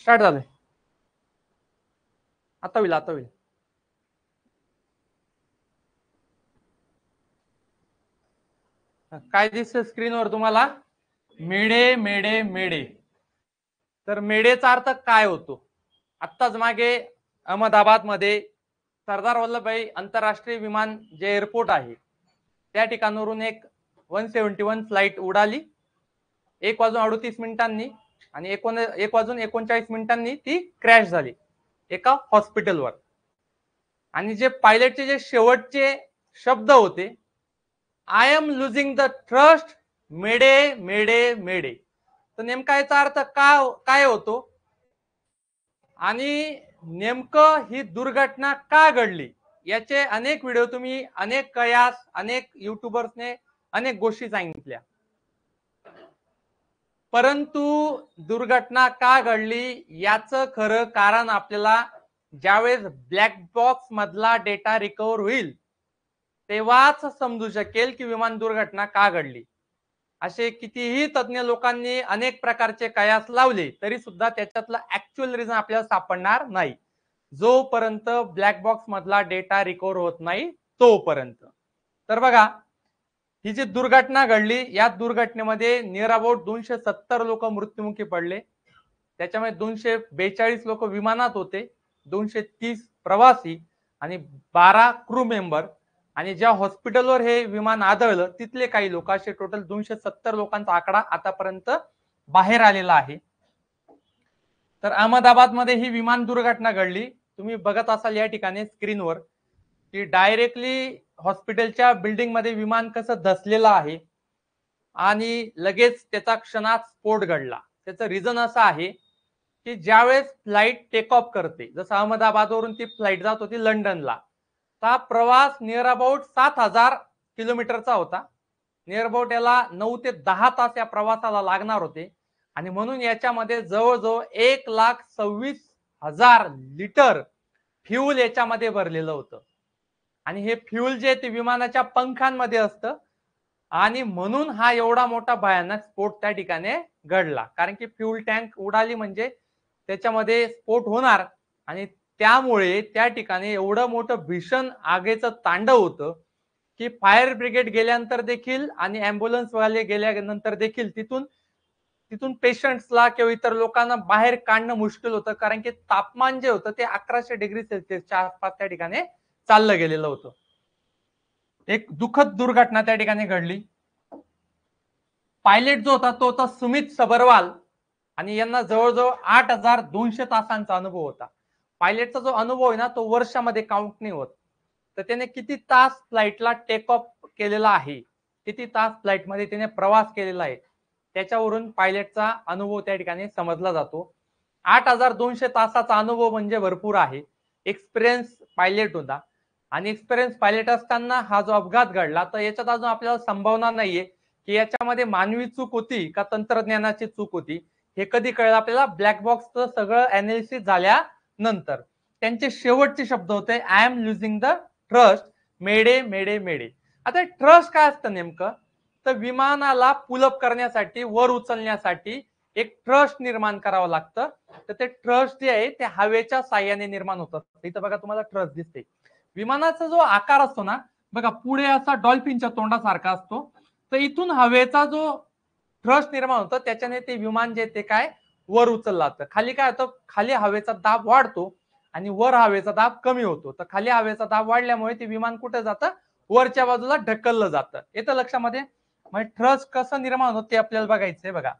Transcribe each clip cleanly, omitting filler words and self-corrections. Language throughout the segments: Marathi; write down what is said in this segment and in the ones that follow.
स्टार्ट झालंय. आता होईल. काय दिसतं स्क्रीनवर तुम्हाला? मेडे मेडे मेडे. तर मेडेचा अर्थ काय होतो? आत्ताच मागे अहमदाबाद मध्ये सरदार वल्लभभाई आंतरराष्ट्रीय विमान जे एअरपोर्ट आहे त्या ठिकाणावरून एक 171 फ्लाईट उडाली 1:38 आणि 1:39 ती क्रॅश झाली एका हॉस्पिटलवर. आणि जे पायलटचे जे शेवटचे शब्द होते, I am losing the trust, mayday mayday mayday. तर नेमका याचा अर्थ काय होतो आणि नेमकं ही दुर्घटना का घडली याचे अनेक व्हिडिओ तुम्ही अनेक कयास अनेक युट्यूबर्सने अनेक गोष्टी सांगितल्या, परंतु दुर्घटना का घडली याचं खरं कारण आपल्याला ज्यावेळेस ब्लॅक बॉक्स मधला डेटा रिकव्हर होईल तेव्हाच समजू शकेल की विमान दुर्घटना का घडली. असे कितीही तज्ञ लोकांनी अनेक प्रकारचे कयास लावले तरी सुद्धा त्याच्यातलं ऍक्च्युअल रिझन आपल्याला सापडणार नाही जोपर्यंत ब्लॅक बॉक्स मधला डेटा रिकव्हर होत नाही तोपर्यंत. तर बघा, ही जी दुर्घटना घडली या दुर्घटनेमध्ये नियर अबाउट 270 लोक मृत्युमुखी पडले. त्याच्यामध्ये 242 लोक विमानात होते, 230 प्रवासी आणि 12 क्रू मेंबर. आणि ज्या हॉस्पिटलवर हे विमान आदळलं तिथले काही लोक, असे टोटल 270 लोकांचा आकडा आतापर्यंत बाहेर आलेला आहे. तर अहमदाबाद मध्ये ही विमान दुर्घटना घडली. तुम्ही बघत असाल या ठिकाणी स्क्रीनवर की डायरेक्टली हॉस्पिटलच्या बिल्डिंग मध्ये विमान कसं धसलेलं आहे आणि लगेच त्याचा क्षणात स्फोट घडला. त्याचं रिझन असं आहे की ज्यावेळेस फ्लाईट टेक ऑफ करते, जसं अहमदाबादवरून ती फ्लाईट जात होती लंडनला, हा प्रवास नियर अबाउट 7,000 किलोमीटरचा होता. नियर अबाउट याला 9 ते 10 तास या प्रवासाला लागणार होते आणि म्हणून याच्यामध्ये जवळजवळ 1,26,000 लिटर फ्यूल याच्यामध्ये भरलेलं होतं. आणि हे फ्यूल जे ते विमानाच्या पंखांमध्ये असतं आणि म्हणून हा एवढा मोठा भयानक स्फोट त्या ठिकाणी घडला. कारण की फ्यूल टँक उडाली म्हणजे त्याच्यामध्ये स्फोट होणार आणि त्यामुळे त्या ठिकाणी एवढं मोठं भीषण आगीचं तांडव होतं की फायर ब्रिगेड गेल्यानंतर देखील आणि अँब्युलन्स वाले गेल्यानंतर देखील तिथून पेशंट्सला किंवा इतर लोकांना बाहेर काढणं मुश्किल होतं. कारण की तापमान जे होतं ते 1100 डिग्री सेल्सिअसच्या आसपास त्या ठिकाणी चाललं गेलेलं होतं. एक दुःखद दुर्घटना त्या ठिकाणी घडली. पायलट जो होता तो होता सुमित सबरवाल आणि यांना जवळजवळ 8,200 तासांचा अनुभव होता. पायलटचा जो अनुभव आहे ना तो वर्षामध्ये काउंट नाही होत. तर त्याने किती तास फ्लाईटला टेक ऑफ केलेला आहे, किती तास फ्लाईटमध्ये त्याने प्रवास केलेला आहे त्याच्यावरून पायलटचा अनुभव त्या ठिकाणी समजला जातो. 8,200 तासाचा अनुभव म्हणजे भरपूर आहे. एक्सपिरियन्स पायलट होता आणि एक्सपिरियन्स पायलट असताना हा जो अपघात घडला तर याच्यात अजून आपल्याला संभावना नाहीये की याच्यामध्ये मानवी चूक होती का तंत्रज्ञानाची चूक होती. हे कधी कळलं आपल्याला? ब्लॅक बॉक्सचं सगळं अनालिसिस झाल्यानंतर. त्यांचे शेवटचे शब्द होते, I am losing the trust, mayday mayday mayday. आता ट्रस्ट काय असतं नेमकं? तर विमानाला पुलअप करण्यासाठी, वर उचलण्यासाठी एक ट्रस्ट निर्माण करावं लागतं. तर ते ट्रस्ट जे आहे ते हवेच्या साह्याने निर्माण होतं. इथं बघा तुम्हाला ट्रस्ट दिसते. विमानाचा जो आकार असतो ना बघा, पुढे असा डॉल्फिनच्या तोंडासारखा असतो. तर इथून हवेचा जो ट्रस्ट निर्माण होतो त्याच्याने ते विमान जे ते काय वर उचललं जातं. खाली काय होतं, खाली हवेचा दाब वाढतो आणि वर हवेचा दाब कमी होतो. तर खाली हवेचा दाब वाढल्यामुळे ते विमान कुठे जातं, वरच्या बाजूला ढकललं जातं. येतं लक्षामध्ये? म्हणजे ट्रस्ट कसं निर्माण होतं ते आपल्याला बघायचंय. बघा,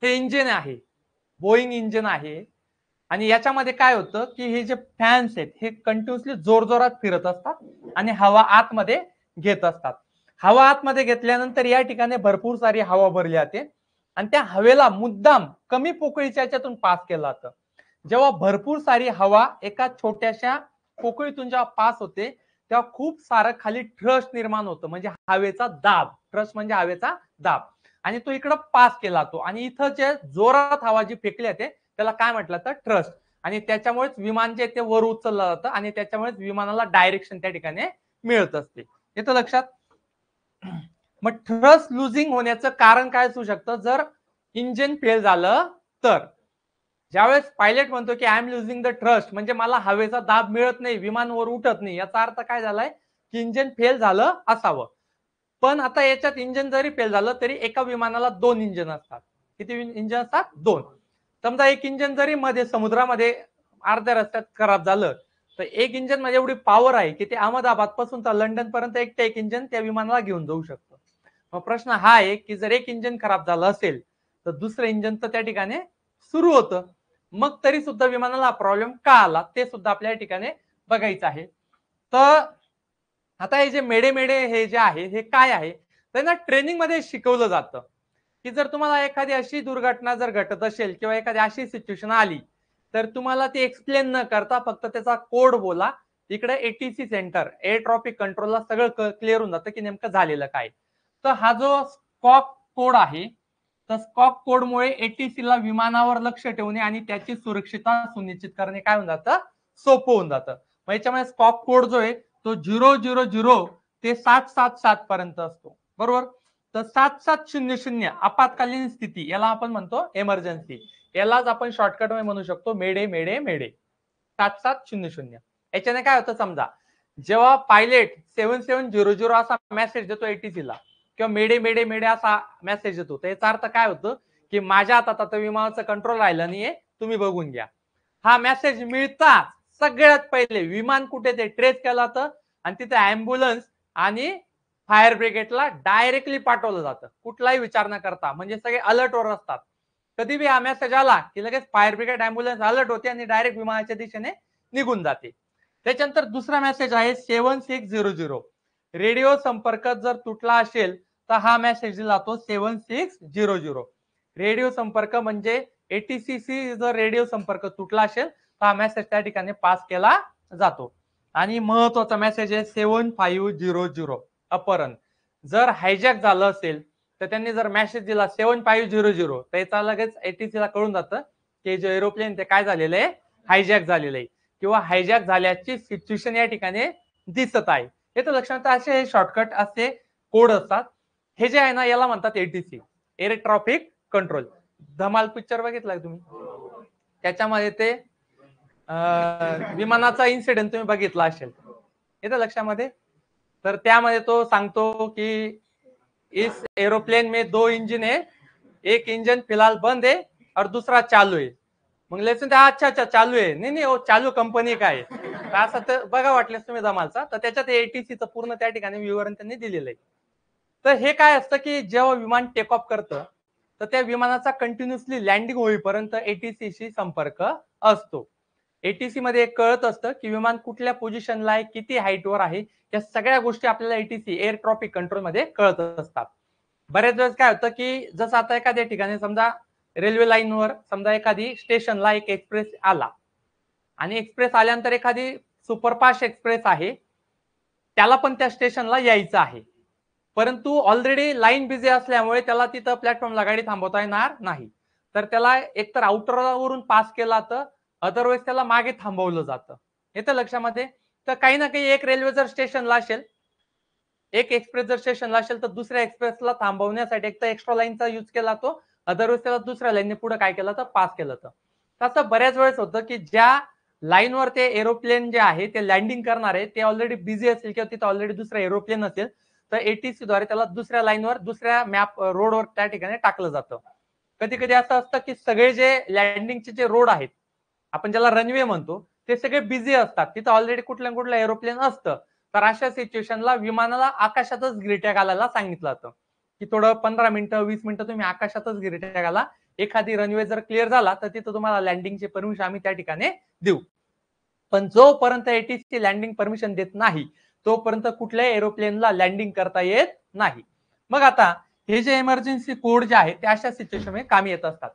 हे इंजिन आहे, बोईंग इंजिन आहे आणि याच्यामध्ये काय होतं की हे जे फॅन्स आहेत हे कंटिन्युअसली जोरजोरात फिरत असतात आणि हवा आतमध्ये घेत असतात. हवा आतमध्ये घेतल्यानंतर या ठिकाणी भरपूर सारी हवा भरली जाते आणि त्या हवेला मुद्दाम कमी पोकळीच्या याच्यातून पास केलं जातं. जेव्हा भरपूर सारी हवा एका छोट्याशा पोकळीतून जेव्हा पास होते तेव्हा खूप सारं खाली ट्रस्ट निर्माण होतं, म्हणजे हवेचा दाब. ट्रस्ट म्हणजे हवेचा दाब आणि तो इकडं पास केला जातो आणि इथं जे जोरात हवा जी फेकली जाते त्याला काय म्हटलं तर ट्रस्ट. आणि त्याच्यामुळेच विमान जे ते वर उचललं जातं आणि त्याच्यामुळेच विमानाला डायरेक्शन त्या ठिकाणी मिळत असते. येतं लक्षात? मग ट्रस्ट लुझिंग होण्याचं कारण काय असू शकतं? जर इंजिन फेल झालं तर. ज्यावेळेस पायलट म्हणतो की I am losing the trust, म्हणजे मला हवेचा दाब मिळत नाही, विमान वर उठत नाही, याचा अर्थ काय झालाय की इंजिन फेल झालं असावं. पण आता याच्यात इंजिन जरी फेल झालं तरी एका विमानाला 2 इंजिन असतात. किती इंजिन असतात? 2. समजा एक इंजिन जरी मध्ये समुद्रामध्ये अर्ध्या रस्त्यात खराब झालं तर एक इंजिन मध्ये एवढी पॉवर आहे की ते अहमदाबाद पासून तर लंडन पर्यंत एक इंजिन त्या विमानाला घेऊन जाऊ शकतं. मग प्रश्न हा आहे की जर एक इंजिन खराब झालं असेल तर दुसरं इंजिन तर त्या ठिकाणी सुरू होतं, मग तरी सुद्धा विमानाला प्रॉब्लेम का आला ते सुद्धा आपल्या ठिकाणी बघायचं आहे. तर आता हे जे मेडे मेडे हे जे आहे हे काय आहे, त्यांना ट्रेनिंग मध्ये शिकवलं जातं की जर तुम्हाला एखादी अशी दुर्घटना जर घटत असेल किंवा एखादी अशी सिच्युएशन आली तर तुम्हाला ती एक्सप्लेन न करता फक्त त्याचा कोड बोला. इकडे एटीसी सेंटर एअर ट्रॉफिक कंट्रोलला सगळं क्लिअर होऊन जातं की नेमकं झालेलं काय. तर हा जो स्कॉक कोड आहे तर स्कॉक कोडमुळे एटीसी ला विमानावर लक्ष ठेवणे आणि त्याची सुरक्षितता सुनिश्चित करणे काय होऊन जातं, सोपं होऊन जातं. मग याच्यामध्ये स्कॉक कोड जो आहे तो 000 ते 777 पर्यंत असतो, बरोबर. तर 7700 आपत्कालीन स्थिती, याला आपण म्हणतो इमर्जन्सी, यालाच आपण शॉर्टकट मध्ये म्हणू शकतो मेडे मेडे मेडे. 7700 याच्याने काय होतं, समजा जेव्हा पायलट 7700 असा मेसेज देतो एटीसी ला किंवा मेडे मेडे मेडे असा मेसेज येतो, तर याचा अर्थ काय होतं की माझ्या हातात आता विमानाचं कंट्रोल राहिलं नाहीये, तुम्ही बघून घ्या. हा मेसेज मिळताच सगळ्यात पहिले विमान कुठे ते ट्रेस केला जातं आणि तिथे अँब्युलन्स आणि फायर ब्रिगेडला डायरेक्टली पाठवलं जातं, कुठलाही विचार न करता. म्हणजे सगळे अलर्ट वर असतात. कधी बी हा मेसेज आला की लगेच फायर ब्रिगेड अँब्युलन्स अलर्ट होते आणि डायरेक्ट विमानाच्या दिशेने निघून जाते. त्याच्यानंतर दुसरा मेसेज आहे 7600. रेडिओ संपर्क जर तुटला असेल तर हा मेसेज दिला जातो 7600. रेडिओ संपर्क म्हणजे एटीसीसी जर रेडिओ संपर्क तुटला असेल तर हा मेसेज त्या ठिकाणी पास केला जातो. आणि महत्वाचा मेसेज आहे 7500 अपहरण. जर हायजॅक झालं असेल तर त्यांनी जर मेसेज दिला 7500 तर याचा लगेच एटीसी ला कळून जातं की जे एरोप्लेन ते काय झालेलं आहे, हायजॅक झालेलं आहे किंवा हायजॅक झाल्याची सिच्युएशन या ठिकाणी दिसत आहे. हे तर लक्षात, असे शॉर्टकट असे कोड असतात. हे जे आहे ना याला म्हणतात एटीसी, एअर ट्रॉफिक कंट्रोल. धमाल पिक्चर बघितलाय तुम्ही, त्याच्यामध्ये ते विमानाचा इन्सिडेंट तुम्ही बघितला असेल, येतं लक्षामध्ये. तर त्यामध्ये तो सांगतो की इस एरोप्लेन में 2 इंजन है, एक इंजन फिलहाल बंद है और दूसरा चालू है. मग लेसन अच्छा अच्छा चालू आहे, नाही नाही चालू कंपनी काय असं तर बघा वाटल्यास तुम्ही धमालचा. तर त्याच्यात एटीसीचं पूर्ण त्या ठिकाणी विवरण त्यांनी दिलेलं आहे. तर हे काय असतं की जेव्हा विमान टेक ऑफ करतं तर त्या विमानाचा कंटिन्युअसली लँडिंग होईपर्यंत एटीसीशी संपर्क असतो. एटीसी मध्ये एक कळत असतं की विमान कुठल्या पोझिशनला आहे, किती हाईटवर आहे, या सगळ्या गोष्टी आपल्याला एटीसी एअर ट्रॉफिक कंट्रोल मध्ये कळत असतात. बऱ्याच वेळेस काय होतं की जसं आता एखाद्या ठिकाणी समजा रेल्वे लाईनवर समजा एखादी स्टेशनला एक एक्सप्रेस आला आणि एक्सप्रेस आल्यानंतर एखादी सुपरफास्ट एक्सप्रेस आहे, त्याला पण त्या स्टेशनला यायचं आहे, परंतु ऑलरेडी लाईन बिझी असल्यामुळे त्याला तिथं प्लॅटफॉर्मला गाडी थांबवता येणार नाही. तर त्याला एकतर आउटरवरून पास केला तर अदरवाईज त्याला मागे थांबवलं जातं. येतं लक्षामध्ये. तर काही ना काही एक रेल्वे जर स्टेशनला असेल, एक एक्सप्रेस जर स्टेशनला असेल तर दुसऱ्या एक्सप्रेसला थांबवण्यासाठी एक तर एक्स्ट्रा लाईनचा यूज केला तो, अदरवाईज त्याला दुसऱ्या लाईनने पुढे काय केलं तर पास केलं तर. तसं बऱ्याच वेळेस होतं की ज्या लाईनवर ते एरोप्लेन जे आहे ते लँडिंग करणार आहे ते ऑलरेडी बिझी असेल किंवा तिथे ऑलरेडी दुसरा एरोप्लेन असेल तर एटीसी द्वारे त्याला दुसऱ्या लाईनवर दुसऱ्या मॅप रोडवर त्या ठिकाणी टाकलं जातं. कधी कधी असं असतं की सगळे जे लँडिंगचे जे रोड आहेत, आपण ज्याला रनवे म्हणतो, ते सगळे बिझी असतात, तिथं ऑलरेडी कुठल्या कुठलं एरोप्लेन असतं. तर अशा सिच्युएशनला विमानाला आकाशातच गिरट्या घालायला सांगितलं जातं की थोडं 15 मिनिटं 20 मिनिटं तुम्ही आकाशातच गिरट्या घाला. एखादी रनवे जर क्लिअर झाला तर तिथं तुम्हाला लँडिंगची परमिशन आम्ही त्या ठिकाणी देऊ. पण जोपर्यंत एटीसी लँडिंग परमिशन देत नाही तोपर्यंत कुठल्याही एरोप्लेनला लँडिंग करता येत नाही. मग आता हे जे इमर्जन्सी कोड जे आहे ते अशा सिच्युएशन मध्ये कामी येत असतात.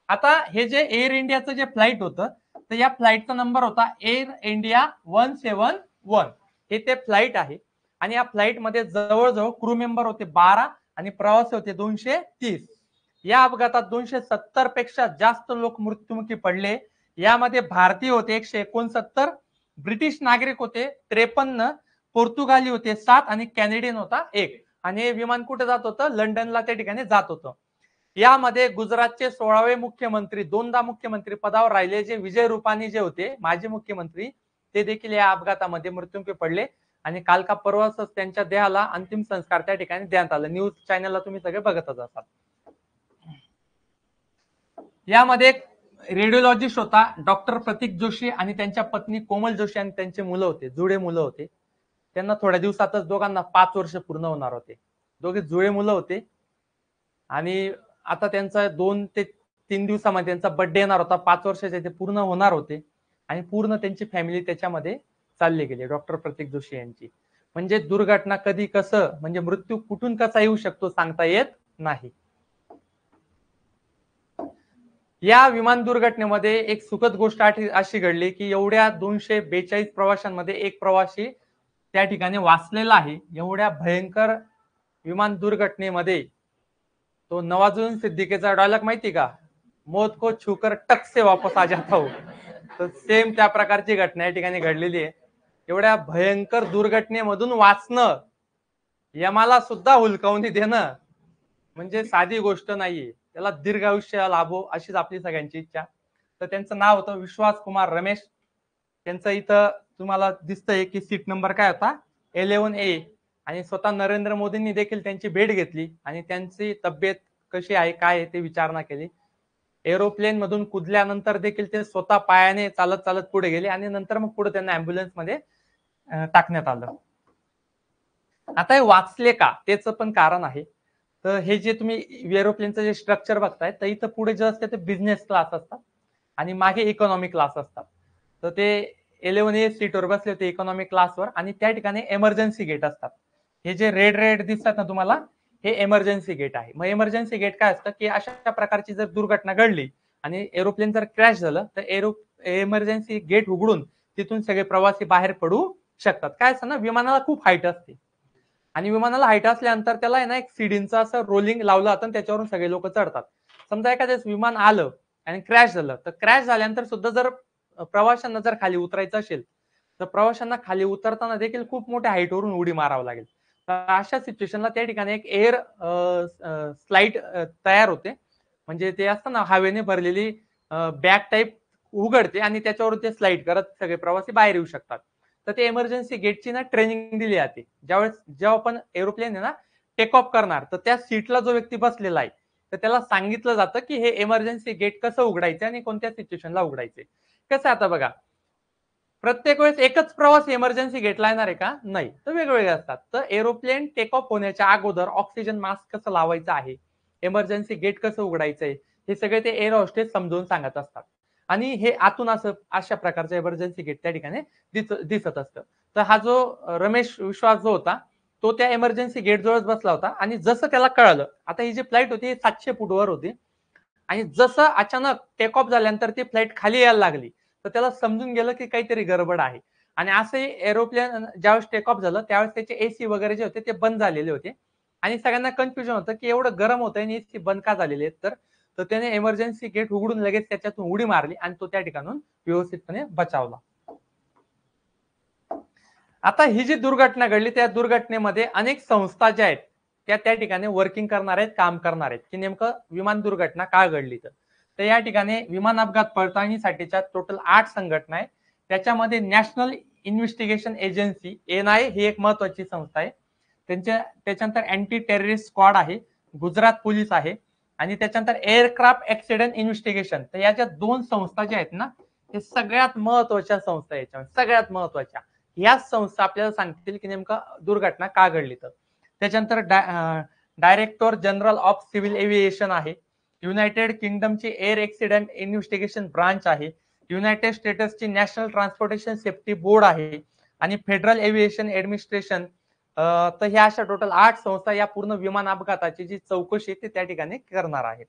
आता हे जे एअर इंडियाचं जे फ्लाईट होतं तर या फ्लाईटचा नंबर होता एअर इंडिया 171. हे ते फ्लाईट आहे आणि या फ्लाईट मध्ये जवळजवळ क्रू मेंबर होते 12 आणि प्रवासी होते 230. या अपघातात 270 पेक्षा जास्त लोक मृत्युमुखी पडले. यामध्ये भारतीय होते 169, ब्रिटिश नागरिक होते 53, पोर्तुगाली होते 7 आणि कॅनेडियन होता 1. आणि हे विमान कुठे जात होतं, लंडनला त्या ठिकाणी जात होतं. यामध्ये गुजरातचे 16वे मुख्यमंत्री, दोनदा मुख्यमंत्री पदावर राहिले जे विजय रुपानी जे होते माजी मुख्यमंत्री, ते देखील या अपघातामध्ये मृत्युमुखी पडले आणि काल का परवाच त्यांच्या देहाला अंतिम संस्कार त्या ठिकाणी देण्यात आले. न्यूज चॅनलला तुम्ही सगळे बघतच असाल. यामध्ये रेडिओलॉजिस्ट होता डॉक्टर प्रतीक जोशी आणि त्यांच्या पत्नी कोमल जोशी आणि त्यांचे मुलं होते, जुळे मुलं होते. त्यांना थोड्या दिवसातच दोघांना 5 वर्ष पूर्ण होणार होते. दोघे जुळे मुलं होते आणि आता त्यांचा 2 ते 3 दिवसामध्ये त्यांचा बर्थडे येणार होता. 5 वर्षाचे ते पूर्ण होणार होते आणि पूर्ण त्यांची फॅमिली त्याच्यामध्ये चालली गेली. डॉक्टर प्रतीक जोशी यांची म्हणजे दुर्घटना कधी कसं म्हणजे मृत्यू कुठून कसा येऊ शकतो सांगता येत नाही. या विमान दुर्घटनेमध्ये एक सुखद गोष्ट अशी घडली की एवढ्या 242 प्रवाशांमध्ये एक प्रवासी त्या ठिकाणी वाचलेला आहे. एवढ्या भयंकर विमान दुर्घटनेमध्ये तो नवाजुद्दीन सिद्दीकीचा डायलॉग माहिती का, मौत को छूकर टक से वापस आ जाता हूं. तर सेम त्या प्रकारची घटना या ठिकाणी घडलेली आहे. एवढ्या भयंकर दुर्घटनेमधून वाचणं, यमाला सुद्धा हुलकावणी देणं म्हणजे साधी गोष्ट नाहीये. त्याला दीर्घ आयुष्य लाभो अशीच आपली सगळ्यांची इच्छा. तर त्यांचं नाव होतं विश्वास कुमार रमेश. त्यांचं इथं तुम्हाला दिसतंय की सीट नंबर काय होता 11A आणि स्वतः नरेंद्र मोदींनी देखील त्यांची भेट घेतली आणि त्यांची तब्येत कशी आहे काय आहे ते विचारणा केली. एरोप्लेन मधून कुदल्यानंतर देखील ते स्वतः पायाने चालत चालत पुढे गेले आणि नंतर मग पुढे त्यांना अँब्युलन्स मध्ये टाकण्यात आलं. आता हे वाचले का त्याचं पण कारण आहे. तर हे जे तुम्ही एरोप्लेनचं जे स्ट्रक्चर बघताय तर इथं पुढे जे असते ते बिझनेस क्लास असतात आणि मागे इकॉनॉमी क्लास असतात. तर ते 11A सीटवर बसले होते इकॉनॉमी क्लासवर आणि त्या ठिकाणी एमर्जन्सी गेट असतात. हे जे रेड रेड दिसतात ना तुम्हाला हे एमर्जन्सी गेट आहे. मग एमर्जन्सी गेट काय असतं की अशा प्रकारची जर दुर्घटना घडली आणि एरोप्लेन जर क्रॅश झालं तर एमर्जन्सी गेट उघडून तिथून सगळे प्रवासी बाहेर पडू शकतात. काय असतं ना विमानाला खूप हाईट असते आणि विमानाला हाईट असल्यानंतर त्याला आहे ना एक सीडींचं असं रोलिंग लावलं जातं आणि त्याच्यावरून सगळे लोक चढतात. समजा एखाद्या विमान आलं आणि क्रॅश झालं तर क्रॅश झाल्यानंतर सुद्धा जर प्रवाशांना जर खाली उतरायचं असेल तर प्रवाशांना खाली उतरताना देखील खूप मोठ्या हाईटवरून उडी मारावं लागेल. तर अशा सिच्युएशनला त्या ठिकाणी एक एअर स्लाइड तयार होते. म्हणजे ते असतं ना हवेने भरलेली बॅग टाईप उघडते आणि त्याच्यावर ते स्लाइड करत सगळे प्रवासी बाहेर येऊ शकतात. तर ते एमर्जन्सी गेटची ना ट्रेनिंग दिली जाते. जेव्हा आपण एरोप्लेन आहे ना टेक ऑफ करणार तर त्या सीटला जो व्यक्ती बसलेला आहे तर त्याला सांगितलं जातं की हे एमर्जन्सी गेट कसं उघडायचं आणि कोणत्या सिच्युएशनला उघडायचे. कसं आता बघा प्रत्येक वेळेस एकच प्रवास एमर्जन्सी गेटला येणार आहे का नाही तर वेगवेगळे असतात. तर एरोप्लेन टेक ऑफ होण्याच्या अगोदर ऑक्सिजन मास्क कसं लावायचं आहे एमर्जन्सी गेट कसं उघडायचंय हे सगळे ते एअर होस्टेस समजावून सांगत असतात आणि हे आतून असं अशा प्रकारचं एमर्जन्सी गेट त्या ठिकाणी दिसत असतं. तर हा जो रमेश विश्वास जो होता तो त्या एमर्जन्सी गेट जवळच बसला होता आणि जसं त्याला कळलं आता ही जी फ्लाईट होती 700 फूटवर होती आणि जसं अचानक टेक ऑफ झाल्यानंतर ती फ्लाईट खाली यायला लागली तर त्याला समजून गेलं की काहीतरी गडबड आहे आणि असे एरोप्लेन ज्यावेळेस टेक ऑफ झालं त्यावेळेस त्याचे एसी वगैरे जे होते ते बंद झालेले होते आणि सगळ्यांना कन्फ्युजन होतं की एवढं गरम होतंय आणि एसी बंद का झालेले आहेत. तर त्याने एमर्जन्सी गेट उघडून लगेच त्याच्यातून उडी मारली आणि तो त्या ठिकाणून व्यवस्थितपणे बचावला. आता ही जी दुर्घटना घडली त्या दुर्घटनेमध्ये अनेक संस्था ज्या आहेत त्या ठिकाणी वर्किंग करणार आहेत काम करणार आहेत की नेमकं विमान दुर्घटना का घडली. तर या ठिकाणी विमान अपघात पडताळणीसाठीच्या टोटल 8 संघटना आहे. त्याच्यामध्ये नॅशनल इन्व्हेस्टिगेशन एजन्सी NIA ही एक महत्वाची संस्था आहे. त्याच्यानंतर अँटी टेररिस्ट स्क्वॉड आहे, गुजरात पोलीस आहे आणि त्याच्यानंतर एअरक्राफ्ट ऍक्सिडेंट इन्व्हेस्टिगेशन. तर याच्या 2 संस्था ज्या आहेत ना हे सगळ्यात महत्वाच्या संस्था याच्या सगळ्यात महत्वाच्या याच संस्था आपल्याला सांगतील की नेमका दुर्घटना का घडली. तर त्याच्यानंतर director general of civil aviation आहे, युनायटेड किंगडमची एअर ऍक्सिडेंट इन्व्हेस्टिगेशन ब्रांच आहे, युनायटेड स्टेट्सची नॅशनल ट्रान्सपोर्टेशन सेफ्टी बोर्ड आहे आणि फेडरल एव्हिएशन ऍडमिनिस्ट्रेशन. तर ह्या अशा टोटल 8 संस्था या पूर्ण विमान अपघाताची जी चौकशी ते त्या ठिकाणी करणार आहेत.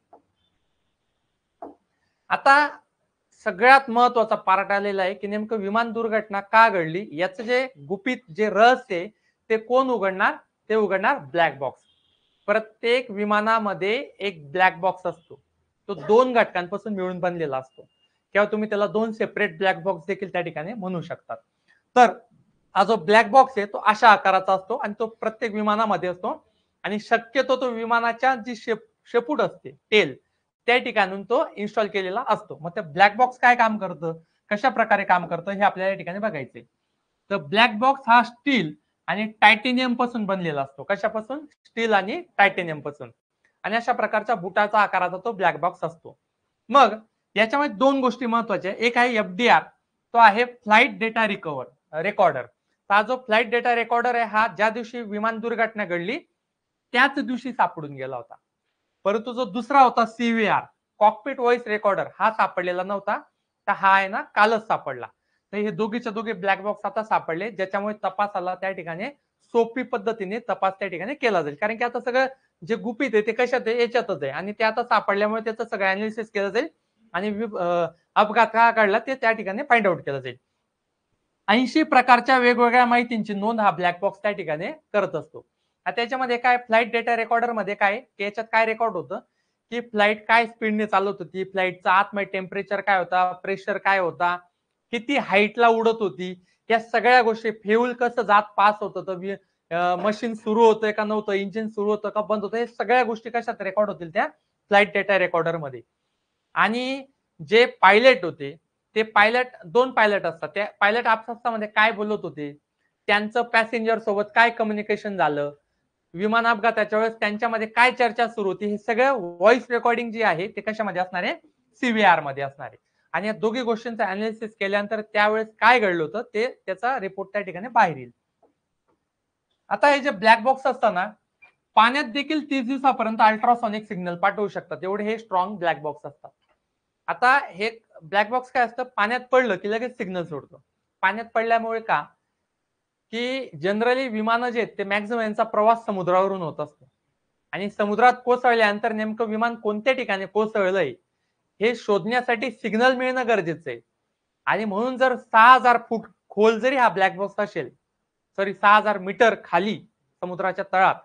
आता सगळ्यात महत्वाचा पार्ट आलेला आहे की नेमकं विमान दुर्घटना का घडली याचं जे गुपित जे रहस्य आहे ते कोण उघडणार, ते उघडणार ब्लॅक बॉक्स. प्रत्येक विमानामध्ये एक ब्लॅक बॉक्स असतो, तो 2 घटकांपासून मिळून बनलेला असतो किंवा तुम्ही त्याला 2 सेपरेट ब्लॅक बॉक्स देखील त्या ठिकाणी म्हणू शकतात. तर हा जो ब्लॅक बॉक्स आहे तो अशा आकाराचा असतो आणि तो प्रत्येक विमानामध्ये असतो आणि शक्यतो तो विमानाच्या जी शेपूट असते टेल, त्या ठिकाणून तो इन्स्टॉल केलेला असतो. मग ते ब्लॅक बॉक्स काय काम करतं, कशा प्रकारे काम करतं हे आपल्याला या ठिकाणी बघायचंय. तर ब्लॅक बॉक्स हा स्टील आणि टायटेनियम पासून बनलेला असतो. कशापासून? स्टील आणि टायटेनियम पासून. आणि अशा प्रकारच्या बुटाचा आकाराचा तो ब्लॅक बॉक्स असतो. मग याच्यामध्ये दोन गोष्टी महत्वाच्या. एक आहे FDR, तो आहे फ्लाइट डेटा रेकॉर्डर. हा जो फ्लाइट डेटा रेकॉर्डर आहे हा ज्या दिवशी विमान दुर्घटना घडली त्याच दिवशी सापडून गेला होता. परंतु जो दुसरा होता CVR, कॉकपिट व्हॉइस रेकॉर्डर, हा सापडलेला नव्हता. तर हा आहे ना कालच सापडला. तर हे दोघीचे दोघे ब्लॅक बॉक्स आता सापडले, ज्याच्यामुळे तपासाला त्या ठिकाणी सोपी पद्धतीने तपास त्या ठिकाणी केला जाईल. कारण की आता सगळं जे गुपित आहे ते कशात आहे, याच्यातच आहे, आणि ते आता सापडल्यामुळे त्याचं सगळं अनालिसिस केलं जाईल आणि अपघात का घडला ते त्या ठिकाणी फाइंड आउट केलं जाईल. 80 प्रकारच्या वेगवेगळ्या माहितींची नोंद हा ब्लॅक बॉक्स त्या ठिकाणी करत असतो. त्याच्यामध्ये काय फ्लाइट डेटा रेकॉर्डर मध्ये काय याच्यात काय रेकॉर्ड होतं की फ्लाइट काय स्पीडने चालत होती, फ्लाइटचा आतमध्ये टेम्परेचर काय होता, प्रेशर काय होता, किती हाईटला उडत होती, या सगळ्या गोष्टी, फ्युल कसं जात पास होत होतं, मशीन सुरू होतंय का नव्हतं, इंजिन सुरू होतं का बंद होतं, हे सगळ्या गोष्टी कशात रेकॉर्ड होतील त्या फ्लाइट डेटा रेकॉर्डर मध्ये. आणि जे पायलट होते ते दोन पायलट असतात, त्या पायलट आपसामध्ये काय बोलत होते, त्यांचं पॅसेंजर सोबत काय कम्युनिकेशन झालं, विमान अपघाताच्या वेळेस त्यांच्यामध्ये काय चर्चा सुरू होती, हे सगळं व्हॉइस रेकॉर्डिंग जे आहे ते कशामध्ये असणार आहे, CVR मध्ये असणार आहे. आणि या दोघी गोष्टींचं अनालिसिस केल्यानंतर त्यावेळेस काय घडलं होतं ते त्याचा रिपोर्ट त्या ठिकाणी बाहेर येईल. आता हे जे ब्लॅक बॉक्स असतं ना, पाण्यात देखील 30 दिवसापर्यंत अल्ट्रासॉनिक सिग्नल पाठवू शकतात, एवढे हे स्ट्रॉंग ब्लॅक बॉक्स असतात. आता हे ब्लॅक बॉक्स काय असतं, पाण्यात पडलं की लगेच सिग्नल सोडतो. पाण्यात पडल्यामुळे का, की जनरली विमानं जे आहेत ते मॅक्झिमम यांचा प्रवास समुद्रावरून होत असतो, आणि समुद्रात कोसळल्यानंतर नेमकं विमान कोणत्या ठिकाणी कोसळलंय हे शोधण्यासाठी सिग्नल मिळणं गरजेचं आहे. आणि म्हणून जर 6000 फूट खोल जरी हा ब्लॅक बॉक्स असेल, 6000 मीटर खाली समुद्राच्या तळात,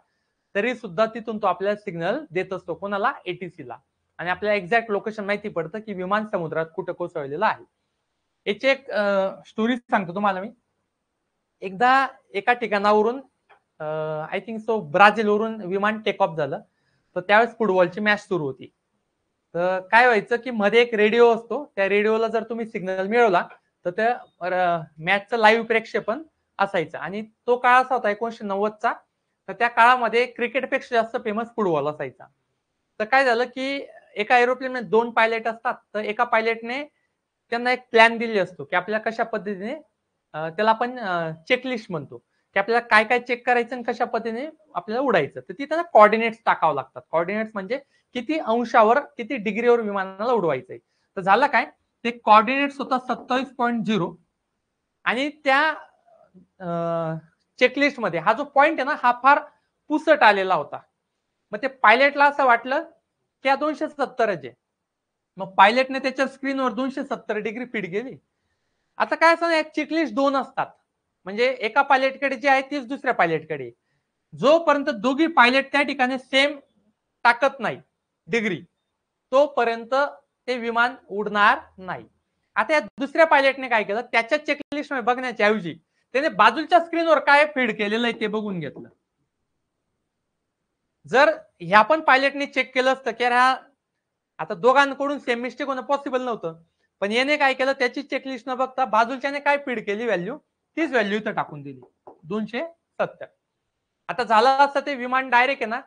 तरी सुद्धा तिथून तो आपल्याला सिग्नल देत असतो. कोणाला? ATC ला. आणि आपल्याला एक्झॅक्ट लोकेशन माहिती पडतं की विमान समुद्रात कुठं कोसळलेलं आहे. याची एक स्टोरी सांगतो तुम्हाला मी. एकदा एका ठिकाणावरून आय थिंक सो ब्राझीलवरून विमान टेक ऑफ झालं. तर त्यावेळेस फुटबॉलची मॅच सुरू होती. तर काय व्हायचं की मध्ये एक रेडिओ असतो, त्या रेडिओला जर तुम्ही सिग्नल मिळवला तर त्या मॅचचं लाईव्ह प्रेक्षेपण असायचं. आणि तो काळ असा होता 1990चा. तर त्या काळामध्ये क्रिकेटपेक्षा जास्त फेमस फुटबॉल असायचा. तर काय झालं की एका एरोप्लेनमध्ये 2 पायलट असतात. तर एका पायलटने त्यांना एक प्लॅन दिली असतो की आपल्याला कशा पद्धतीने, त्याला आपण चेकलिस्ट म्हणतो, की आपल्याला काय काय चेक करायचं आणि कशा पद्धतीने आपल्याला उडायचं. तर ती त्यांना कॉर्डिनेट्स टाकावं लागतात. कॉर्डिनेट्स म्हणजे किती अंशावर, किती डिग्रीवर विमानाला उडवायचंय. तर झालं काय, ते कॉर्डिनेट्स होता 27.0. आणि त्या चेकलिस्ट मध्ये हा जो पॉइंट आहे ना, हा फार पुसट आलेला होता. मग ते पायलटला असं वाटलं की 270 आहे. मग पायलटने त्याच्या स्क्रीनवर 270 डिग्री फीड केली. आता काय असं, एक चेकलिस्ट 2 असतात, म्हणजे एका पायलटकडे जे आहे तेच दुसऱ्या पायलटकडे. जोपर्यंत दोघी पायलट त्या ठिकाणी सेम टाकत नाही डिग्री, तोपर्यंत ते विमान उडणार नाही. आता या दुसऱ्या पायलटने काय केलं, त्याच्या चेकलिस्ट मध्ये बघण्याच्या ऐवजी त्याने बाजूच्या स्क्रीनवर काय फीड केलेलं आहे ते बघून घेतलं. जर ह्या पण पायलटने चेक केलं असतं की आता दोघांकडून सेम मिस्टेक होणं पॉसिबल नव्हतं, पण याने काय केलं, त्याची चेकलिस्ट न बघता बाजूच्याने काय फीड केली व्हॅल्यू, तीच व्हॅल्यू इथं टाकून दिली 270. आता झालं असतं ते विमान डायरेक्ट आहे ना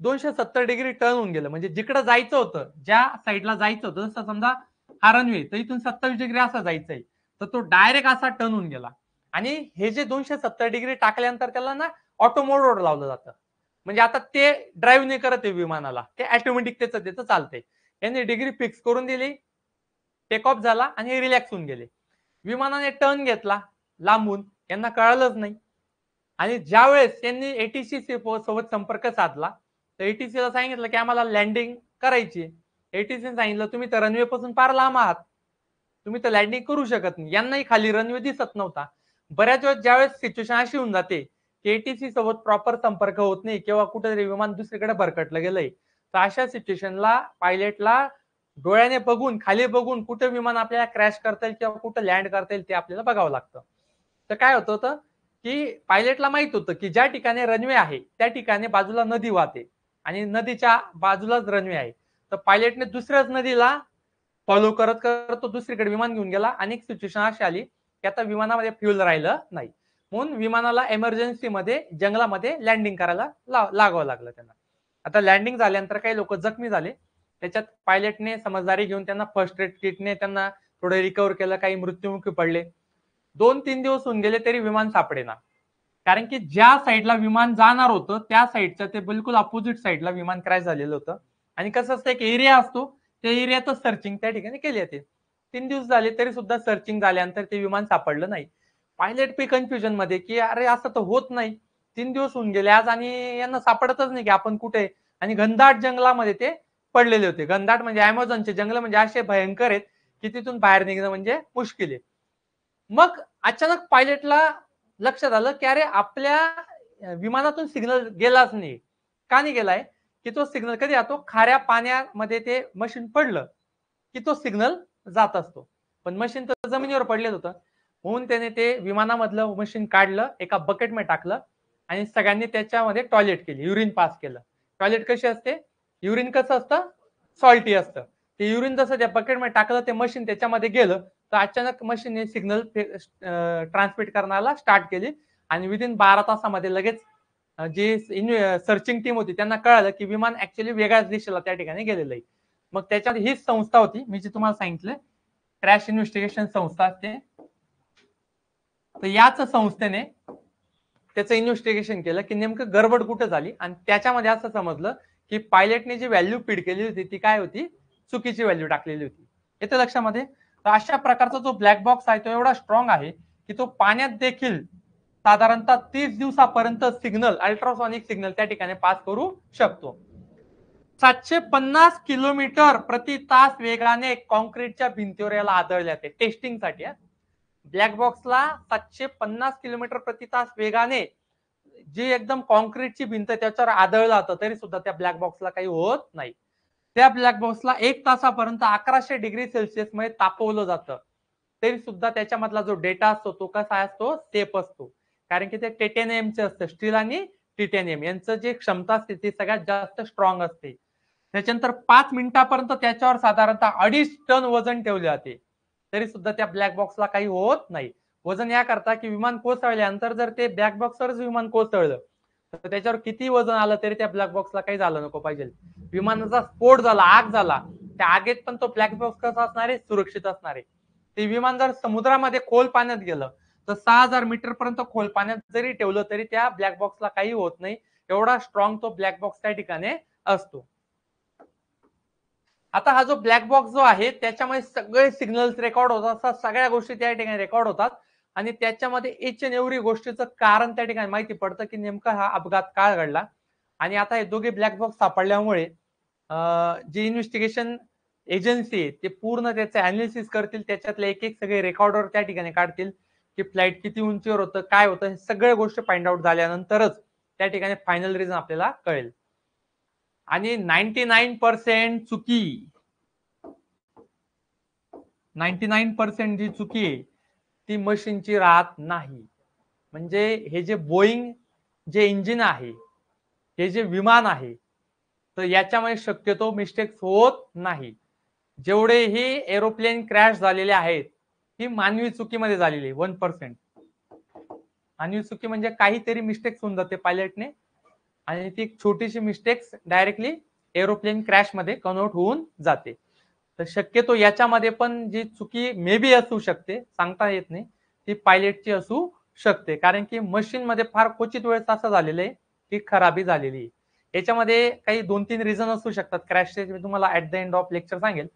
270 डिग्री टर्न होऊन गेलं. म्हणजे जिकडे जायचं होतं, ज्या साईडला जायचं होतं, जसं समजा हा रनवे, तर इथून 27 डिग्री असा जायचंय, तर तो डायरेक्ट असा टर्न होऊन गेला. आणि हे जे 270 डिग्री टाकल्यानंतर त्याला ना ऑटो मोडवर लावलं जातं. म्हणजे आता ते ड्राईव्ह नाही करत आहे विमानाला, ते ऑटोमॅटिक त्याचं चालतंय. यांनी डिग्री फिक्स करून दिली, टेक ऑफ झाला आणि रिलॅक्स होऊन गेले. विमानाने टर्न घेतला लांबून, यांना कळालंच नाही. आणि ज्यावेळेस त्यांनी ATC सोबत संपर्क साधला, तर ATC ला सांगितलं की आम्हाला लँडिंग करायची. ATC ने सांगितलं तुम्ही तर रनवे पासून फार लांब आहात, तुम्ही तर लँडिंग करू शकत नाही. यांनाही खाली रनवे दिसत नव्हता. बऱ्याच वेळेस ज्यावेळेस सिच्युएशन अशी होऊन जाते की ATC सोबत प्रॉपर संपर्क होत नाही किंवा कुठेतरी विमान दुसरीकडे भरकटलं गेलंय, तर अशा सिच्युएशनला पायलटला डोळ्याने बघून, खाली बघून कुठे विमान आपल्याला क्रॅश करता येईल किंवा कुठे लँड करता येईल ते आपल्याला बघावं लागतं. तर काय होतं की पायलटला माहित होतं की ज्या ठिकाणी रनवे आहे त्या ठिकाणी बाजूला नदी वाहते आणि नदीच्या बाजूलाच रनवे आहे. तर पायलटने दुसऱ्याच नदीला फॉलो करत करत तो दुसरीकडे विमान घेऊन गेला आणि एक सिच्युएशन अशी आली की आता विमानामध्ये फ्युल राहिलं नाही, म्हणून विमानाला इमर्जन्सी मध्ये जंगलामध्ये लँडिंग करायला लागावं लागलं त्यांना. आता लँडिंग झाल्यानंतर काही लोक जखमी झाले. त्याच्यात पायलटने समजदारी घेऊन त्यांना फर्स्ट एड किटने त्यांना थोडे रिकव्हर केलं, काही मृत्युमुखी पडले. 2-3 दिवस होऊन गेले तरी विमान सापडेना. कारण की ज्या साईडला विमान जाणार होतं त्या साईडच्या ते बिलकुल अपोजिट साईडला विमान क्रॅश झालेलं होतं. आणि कसं असतं, एक एरिया असतो, त्या एरियातच सर्चिंग त्या ठिकाणी केली जाते. 3 दिवस झाले तरी सुद्धा सर्चिंग झाल्यानंतर ते विमान सापडलं नाही. पायलट पे कन्फ्युजन मध्ये की अरे असं तर होत नाही, 3 दिवस होऊन गेले आज आणि यांना सापडतच नाही की आपण कुठे. आणि घनदाट जंगलामध्ये ते पडलेले होते. घनदाट म्हणजे अमेझॉनचे जंगल म्हणजे असे भयंकर आहेत की तिथून बाहेर निघणं म्हणजे मुश्किल आहे. मग अचानक पायलटला लक्षात आलं की अरे आपल्या विमानातून सिग्नल गेलाच नाही. का नाही गेलाय? की तो सिग्नल कधी जातो, खाऱ्या पाण्यामध्ये ते मशीन पडलं की तो सिग्नल जात असतो. पण मशीन तर जमिनीवर पडलेलं होतं, म्हणून त्याने ते विमानामधलं मशीन काढलं, एका बकेटमध्ये टाकलं आणि सगळ्यांनी त्याच्यामध्ये टॉयलेट केली, युरिन पास केलं. टॉयलेट कशी असते, युरिन कसं असतं, सॉल्टी असतं. ते युरिन जसं त्या बकेटमध्ये टाकलं, ते मशीन त्याच्यामध्ये गेलं, तर अचानक मशीनने सिग्नल ट्रान्समिट करायला स्टार्ट केली आणि विदिन 12 तासामध्ये लगेच जी सर्चिंग टीम होती त्यांना कळालं की विमान ऍक्च्युअली वेगळ्याच दिशेला त्या ठिकाणी गेलेलं आहे. मग त्याच्यात हीच संस्था होती मी जी तुम्हाला सांगितलं, क्रॅश इन्व्हेस्टिगेशन संस्था असते. तर याच संस्थेने त्याचं इन्व्हेस्टिगेशन केलं की नेमकं गडबड कुठं झाली आणि त्याच्यामध्ये असं समजलं की पायलटने जी व्हॅल्यू फीड केली होती ती काय होती, चुकीची व्हॅल्यू टाकलेली होती. येतं लक्षामध्ये? तर अशा प्रकारचा जो ब्लॅक बॉक्स आहे तो एवढा स्ट्रॉंग आहे की तो पाण्यात देखील साधारणतः 30 दिवसापर्यंत सिग्नल, अल्ट्रासॉनिक सिग्नल त्या ठिकाणी पास करू शकतो. 750 किलोमीटर प्रति तास वेगाने कॉन्क्रीटच्या भिंतीवर याला आदळले जाते टेस्टिंगसाठी. ब्लॅक बॉक्सला 750 किलोमीटर प्रति तास वेगाने जी एकदम कॉन्क्रीटची भिंत त्याच्यावर आदळलं जातं तरी सुद्धा त्या ब्लॅक बॉक्सला काही होत नाही. त्या ब्लॅक बॉक्सला 1 तासापर्यंत 1100 डिग्री सेल्सिअस मध्ये तापवलं जातं तरी सुद्धा त्याच्यामधला जो डेटा असतो तो कसा असतो, सेफ असतो. कारण की ते टिटॅनियमचे असतं, स्टील आणि टिटॅनियम यांचं जे क्षमता असते ती सगळ्यात जास्त स्ट्रॉंग असते. त्याच्यानंतर 5 मिनिटापर्यंत त्याच्यावर साधारणतः 2.5 टन वजन ठेवले जाते तरी सुद्धा त्या ब्लॅक बॉक्सला काही होत नाही. वजन या करता की विमान कोसळल्यानंतर जर ते ब्लॅक बॉक्सवरच विमान कोसळलं तर त्याच्यावर किती वजन आलं तरी त्या ब्लॅक बॉक्सला काही झालं नको पाहिजे. विमानाचा स्फोट झाला, आग झाला, त्या आगीत पण तो ब्लॅक बॉक्स कसा असणार आहे, सुरक्षित असणार आहे. ते विमान जर समुद्रामध्ये खोल पाण्यात गेलं तर 6000 मीटर पर्यंत खोल पाण्यात जरी ठेवलं तरी त्या ब्लॅक बॉक्सला काही होत नाही. एवढा स्ट्रॉंग तो ब्लॅक बॉक्स त्या ठिकाणी असतो. आता हा जो ब्लॅक बॉक्स जो आहे त्याच्यामध्ये सगळे सिग्नल्स रेकॉर्ड होतात, सगळ्या गोष्टी त्या ठिकाणी रेकॉर्ड होतात आणि त्याच्यामध्ये एच एन एव्हरी गोष्टीचं कारण त्या ठिकाणी माहिती पडतं की नेमका हा अपघात का घडला. आणि आता हे दोघे ब्लॅक बॉक्स सापडल्यामुळे जी इन्व्हेस्टिगेशन एजन्सी आहे ते पूर्ण त्याचं अनालिसिस करतील, त्याच्यातले एक एक सगळे रेकॉर्डर त्या ठिकाणी काढतील की फ्लाईट किती उंचीवर होतं, काय होतं, हे सगळ्या गोष्टी फाइंड आउट झाल्यानंतरच त्या ठिकाणी फायनल रिझन आपल्याला कळेल. आणि 99% चुकी, 99% जी चुकी आहे ती मशीनची राहत नाही. म्हणजे हे जे बोईंग जे इंजिन आहे, हे जे विमान आहे, तर याच्यामध्ये शक्यतो मिस्टेक्स होत नाही. जेवढेही एरोप्लेन क्रॅश झालेले आहेत ही मानवी चुकीमध्ये झालेली 1%. मानवी चुकी म्हणजे काहीतरी मिस्टेक्स होऊन जाते पायलटने आणि ती छोटीशी मिस्टेक्स डायरेक्टली एरोप्लेन क्रॅश मध्ये कन्वर्ट होऊन जाते. तर शक्यतो याच्यामध्ये पण जी चुकी मे बी असू शकते, सांगता येत नाही, ती पायलटची असू शकते. कारण की मशीन मध्ये फार क्वचित वेळेस असं झालेलं आहे की खराबी झालेली आहे. याच्यामध्ये काही 2-3 रिझन असू शकतात क्रॅशचे, मी तुम्हाला at the end of lecture सांगेल.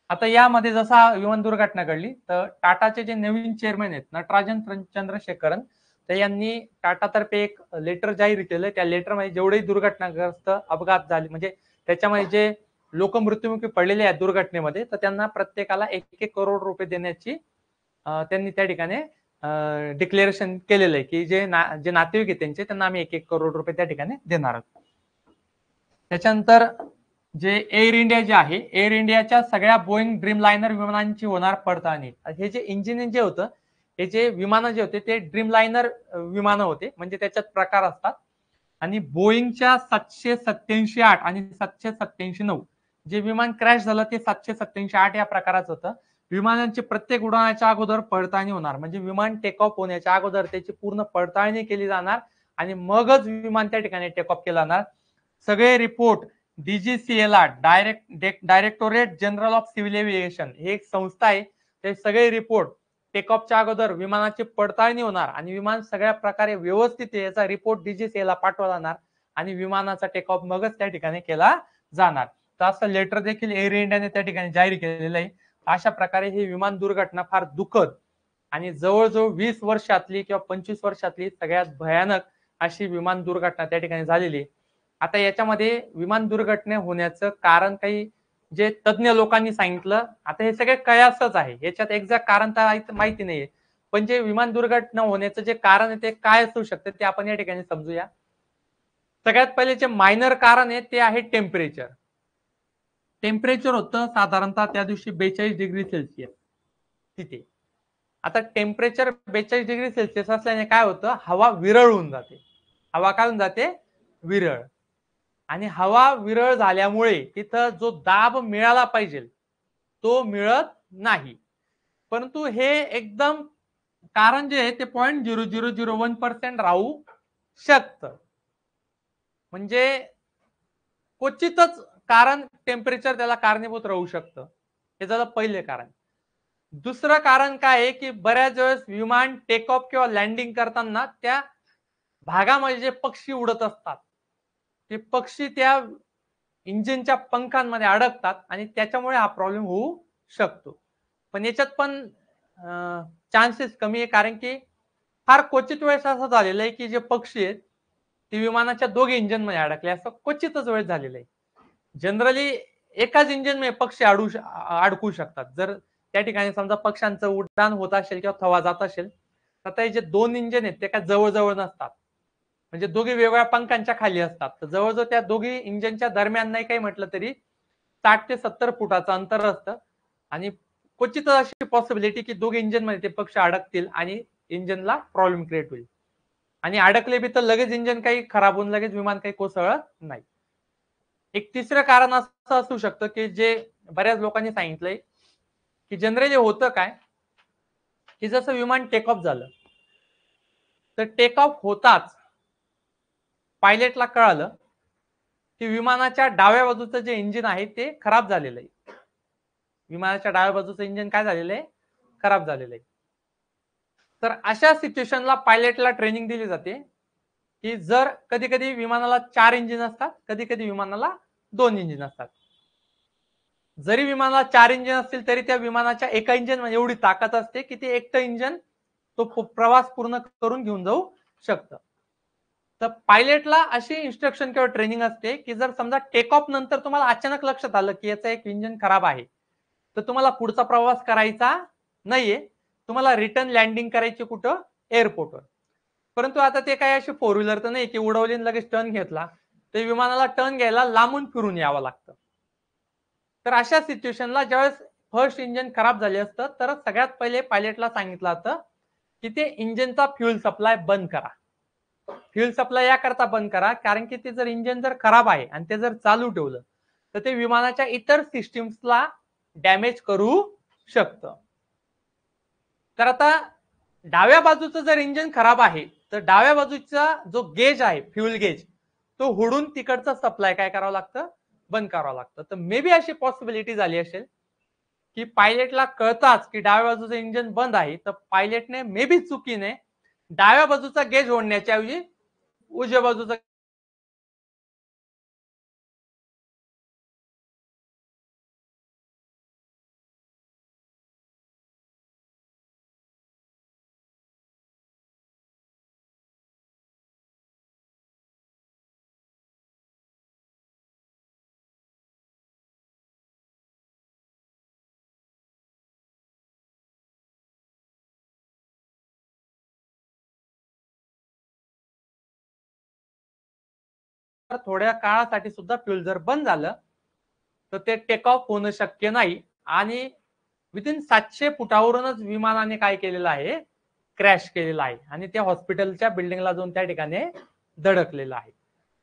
आता यामध्ये जसा विमान दुर्घटना घडली तर टाटाचे जे नवीन चेअरमॅन आहेत नटराजन चंद्रशेखरन, तर यांनी टाटातर्फे एक लेटर जाहीर केलं. त्या लेटरमध्ये जेवढेही दुर्घटनाग्रस्त अपघात झाले म्हणजे त्याच्यामध्ये जे लोक मृत्युमुखी पडलेले आहेत दुर्घटनेमध्ये तर त्यांना प्रत्येकाला 1-1 करोड रुपये देण्याची त्यांनी त्या ठिकाणी डिक्लेरेशन केलेलं आहे की जे नातेवाईक आहेत त्यांचे त्यांना आम्ही 1-1 करोड रुपये त्या ठिकाणी देणार आहोत. त्याच्यानंतर जे एअर इंडिया जे आहे, एअर इंडियाच्या सगळ्या बोईंग ड्रीम लायनर विमानांची होणार पडताळणी. हे जे इंजिन जे होतं, हे जे विमानं जे होते ते ड्रीम लायनर विमानं होते, म्हणजे त्याच्यात प्रकार असतात. आणि बोईंगच्या 787-8 आणि 787-9 जे विमान क्रॅश झालं ते 787-8 या प्रकाराचं होतं. विमानांची प्रत्येक उडाणाच्या अगोदर पडताळणी होणार, म्हणजे विमान टेक ऑफ होण्याच्या अगोदर त्याची पूर्ण पडताळणी केली जाणार आणि मगच विमान त्या ठिकाणी टेक ऑफ केलं जाणार. सगळे रिपोर्ट डीजीसीएला, directorate general of civil aviation, हे एक संस्था आहे. ते सगळे रिपोर्ट टेक ऑफच्या अगोदर विमानाची पडताळणी होणार आणि विमान सगळ्या प्रकारे व्यवस्थित आहे याचा रिपोर्ट डीजीसीएला पाठवला जाणार आणि विमानाचा टेक ऑफ मगच त्या ठिकाणी केला जाणार. तर असं लेटर देखील एअर इंडियाने त्या ठिकाणी जाहीर केलेलं आहे. अशा प्रकारे ही विमान दुर्घटना फार दुःखद आणि जवळजवळ 20 वर्षातली किंवा 25 वर्षातली सगळ्यात भयानक अशी विमान दुर्घटना त्या ठिकाणी झालेली. आता याच्यामध्ये विमान दुर्घटना होण्याचं कारण काही जे तज्ज्ञ लोकांनी सांगितलं, आता हे सगळे कयासच आहे, याच्यात एक्झॅक्ट कारण तर माहिती नाहीये, पण जे विमान दुर्घटना होण्याचं जे कारण आहे ते काय असू शकतं ते आपण या ठिकाणी समजूया. सगळ्यात पहिले जे मायनर कारण आहे ते आहे टेम्परेचर. टेम्परेचर होतं साधारणतः त्या दिवशी 42 डिग्री सेल्सिअस तिथे. आता टेम्परेचर 42 डिग्री सेल्सिअस असल्याने काय होतं, हवा विरळ होऊन जाते. हवा काय होऊन जाते, विरळ. आणि हवा विरळ झाल्यामुळे तिथं जो दाब मिळाला पाहिजे तो मिळत नाही. परंतु हे एकदम कारण जे आहे ते 0.0001% राहू शकतं. म्हणजे क्वचितच कारण टेम्परेचर त्याला कारणीभूत राहू शकतं. हे झालं पहिले कारण. दुसरं कारण काय आहे की बऱ्याच वेळेस विमान टेक ऑफ किंवा लँडिंग करताना त्या भागामध्ये जे पक्षी उडत असतात ते पक्षी त्या इंजिनच्या पंखांमध्ये अडकतात आणि त्याच्यामुळे हा प्रॉब्लेम होऊ शकतो. पण याच्यात पण चान्सेस कमी आहे, कारण की फार क्वचित वेळेस असं झालेलं आहे की जे पक्षी आहेत ते विमानाच्या दोघे इंजिन मध्ये अडकले, असं क्वचितच वेळेस झालेलं आहे. जनरली एकाच इंजिन मध्ये पक्षी अडकू शकतात. जर त्या ठिकाणी समजा पक्ष्यांचं उड्डाण होत असेल किंवा थवा जात असेल तर हे जे दोन इंजिन आहेत ते काय जवळजवळ नसतात, म्हणजे दोघी वेगवेगळ्या पंखांच्या खाली असतात. तर जवळजवळ त्या दोघी इंजिनच्या दरम्यान नाही काही म्हटलं तरी 60 ते 70 फुटाचं अंतर असतं आणि क्वचित अशी पॉसिबिलिटी की दोघे इंजिन मध्ये ते पक्षी अडकतील आणि इंजिनला प्रॉब्लेम क्रिएट होईल आणि अडकले बी तर लगेच इंजिन काही खराब होऊन लगेच विमान काही कोसळत नाही. एक तिसरं कारण असं असू शकतं की जे बऱ्याच लोकांनी सांगितलंय की जनरली होतं काय की जसं विमान टेक ऑफ झालं तर टेक ऑफ होताच पायलटला कळालं की विमानाच्या डाव्या बाजूचं जे इंजिन आहे ते खराब झालेलं आहे. विमानाच्या डाव्या बाजूचं इंजिन काय झालेलं आहे, खराब झालेलं आहे. तर अशा सिच्युएशनला पायलटला ट्रेनिंग दिली जाते की जर कधी कधी विमानाला 4 इंजिन असतात, कधी कधी विमानाला 2 इंजिन असतात. जरी विमानाला 4 इंजिन असतील तरी त्या विमानाच्या एका इंजिन मध्ये एवढी ताकद असते की ते एकटं इंजिन तो प्रवास पूर्ण करून घेऊन जाऊ शकतं. तर पायलटला अशी इन्स्ट्रक्शन किंवा ट्रेनिंग असते की जर समजा टेक ऑफ नंतर तुम्हाला अचानक लक्षात आलं की याचं एक इंजिन खराब आहे तर तुम्हाला पुढचा प्रवास करायचा नाहीये, तुम्हाला रिटर्न लँडिंग करायची कुठं, एअरपोर्टवर. परंतु आता ते काय अशी फोर व्हीलर तर नाही की उडवली लगेच टर्न घेतला, ते विमानाला टर्न घ्यायला लांबून फिरून यावं लागतं. तर अशा सिच्युएशनला ज्यावेळेस फर्स्ट इंजिन खराब झाले असतं तर सगळ्यात पहिले पायलटला सांगितलं जातं की ते इंजिनचा फ्युल सप्लाय बंद करा. फ्युल सप्लाय याकरता बंद करा कारण की ते जर इंजिन जर खराब आहे आणि ते जर चालू ठेवलं तर ते विमानाच्या इतर सिस्टीम्सला डॅमेज करू शकतं. तर आता डाव्या बाजूचं जर इंजिन खराब आहे तर डाव्या बाजूचा जो गेज आहे फ्युल गेज तो हुडून तिकडचा सप्लाय काय करावं लागतं, बंद करावं लागतं. तर मे बी अशी पॉसिबिलिटी झाली असेल की पायलटला कळताच की डाव्या बाजूचं इंजिन बंद आहे तर पायलटने मे बी चुकीने डाव्या बाजूचा गेज ओढण्याच्या ऐवजी उजव्या बाजूचा थोड्या काळासाठी सुद्धा फ्युल जर बंद झालं तर ते टेक ऑफ होणं शक्य नाही आणि विदिन 700 फुटावरूनच विमानाने काय केलेलं आहे, क्रॅश केलेला आहे आणि त्या हॉस्पिटलच्या बिल्डिंगला जाऊन त्या ठिकाणी धडकलेलं आहे.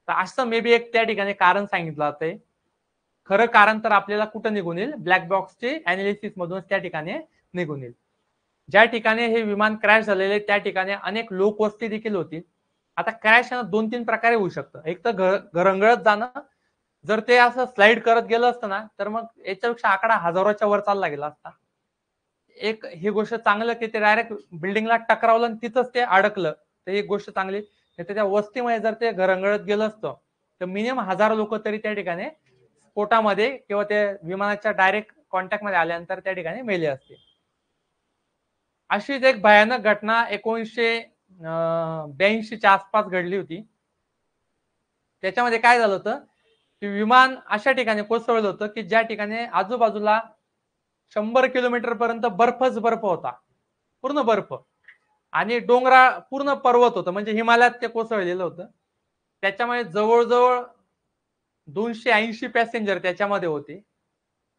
तर असं मे बी एक त्या ठिकाणी कारण सांगितलं जातंय. खरं कारण तर आपल्याला कुठं निघून येईल, ब्लॅक बॉक्सचे अनालिसिस मधूनच त्या ठिकाणी निघून येईल. ज्या ठिकाणी हे विमान क्रॅश झालेले त्या ठिकाणी अनेक लोकवस्ती देखील होती. आता क्रॅश 2-3 प्रकारे होऊ शकतं. एक तर घरंगळत जाणं, जर ते असं स्लाइड करत गेलं असतं ना तर मग याच्यापेक्षा आकडा हजारोच्या वर चालला गेला असता. एक ही गोष्ट चांगलं की ते डायरेक्ट बिल्डिंगला टकरावलं आणि तिथंच ते अडकलं, तर एक गोष्ट चांगली. त्या वस्तीमध्ये जर ते घरंगळत गेलं असतं तर मिनिमम 1000 लोक तरी त्या ठिकाणी स्फोटामध्ये किंवा त्या विमानाच्या डायरेक्ट कॉन्टॅक्ट मध्ये आल्यानंतर त्या ठिकाणी मेले असते. अशीच एक भयानक घटना 1982च्या आसपास घडली होती. त्याच्यामध्ये काय झालं होतं की विमान अशा ठिकाणी कोसळलं होतं की ज्या ठिकाणी आजूबाजूला 100 किलोमीटर पर्यंत बर्फच बर्फ होता, पूर्ण बर्फ, आणि डोंगरा पूर्ण पर्वत होतं, म्हणजे हिमालयात ते कोसळलेलं होतं. त्याच्यामुळे जवळजवळ 280 पॅसेंजर त्याच्यामध्ये होते.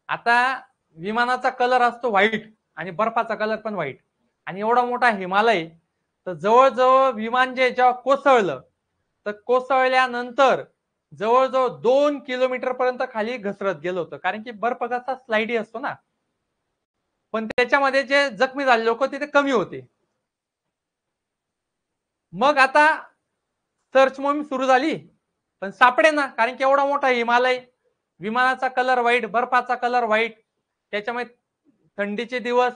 आता विमानाचा कलर असतो व्हाईट आणि बर्फाचा कलर पण व्हाईट, आणि एवढा मोठा हिमालय, तर जवळजवळ विमान जेव्हा कोसळलं तर कोसळल्यानंतर जवळजवळ 2 किलोमीटर पर्यंत खाली घसरत गेलं होतं, कारण की बर्फ कसा स्लाइडी असतो ना. पण त्याच्यामध्ये जे जखमी झाले लोक तिथे कमी होते. मग आता सर्च मोहीम सुरू झाली पण सापडे ना, कारण की एवढा मोठा हिमालय, विमानाचा कलर व्हाईट, बर्फाचा कलर व्हाईट, त्याच्यामुळे थंडीचे दिवस,